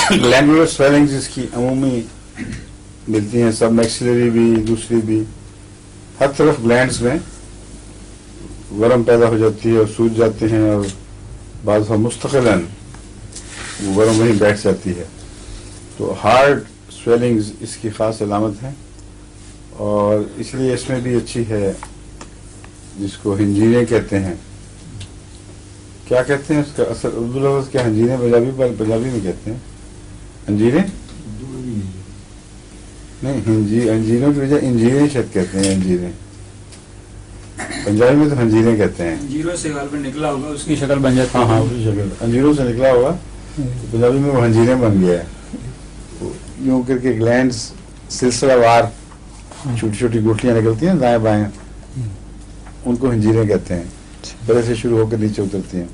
Glandular swellings इसकी अमूमी मिलती हैं, सब मैक्सिलरी भी, दूसरी भी, हर तरफ ग्लैंड्स में वरम पैदा हो जाती है और सूज जाते हैं, और बाद मुस्तकिलन वो वरम वहीं बैठ जाती है। तो हार्ड स्वेलिंग्स इसकी ख़ास अलामत है, और इसलिए इसमें भी अच्छी है, जिसको हिंजीरें कहते हैं। क्या कहते हैं उसका असल उर्दू लफ्ज़ क्या? हंजीरें पंजाबी में कहते हैं अंजीरें नहीं, अंजीरों की वजह इंजीरें शायद कहते हैं। अंजीरें पंजाबी में तो हंजीरें कहते हैं। अंजीरों से गाल पर निकला होगा, उसकी शक्ल बन जाती है। हाँ, उसकी शक्ल अंजीरों से निकला होगा, तो पंजाबी में वो हंजीरें बन गया है। यूं करके ग्लैंड्स सिलसिलावार छोटी छोटी गुठलियां निकलती हैं दाएं बाएं, उनको हंजीरें कहते हैं। पहले से शुरू होकर नीचे उतरती हैं।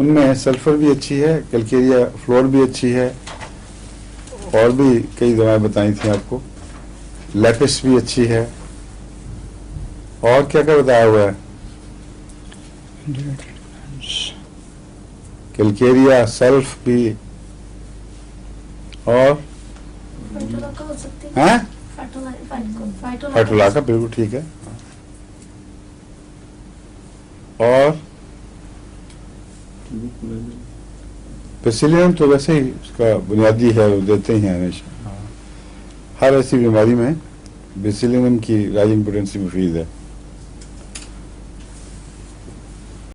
उनमें सल्फर भी अच्छी है, कैलकेरिया फ्लोर भी अच्छी है, और भी कई दवाएं बताई थी आपको। लेपिस भी अच्छी है, और क्या क्या बताया हुआ है? कैलकेरिया, सल्फ भी, और फाइटोलाका बिल्कुल ठीक है। और पेसिलियम तो वैसे ही उसका बुनियादी है, वो देते ही हैं हमेशा। हर ऐसी बीमारी में बेसिलियम की राइजिंग पोटेंसी मुफीद है।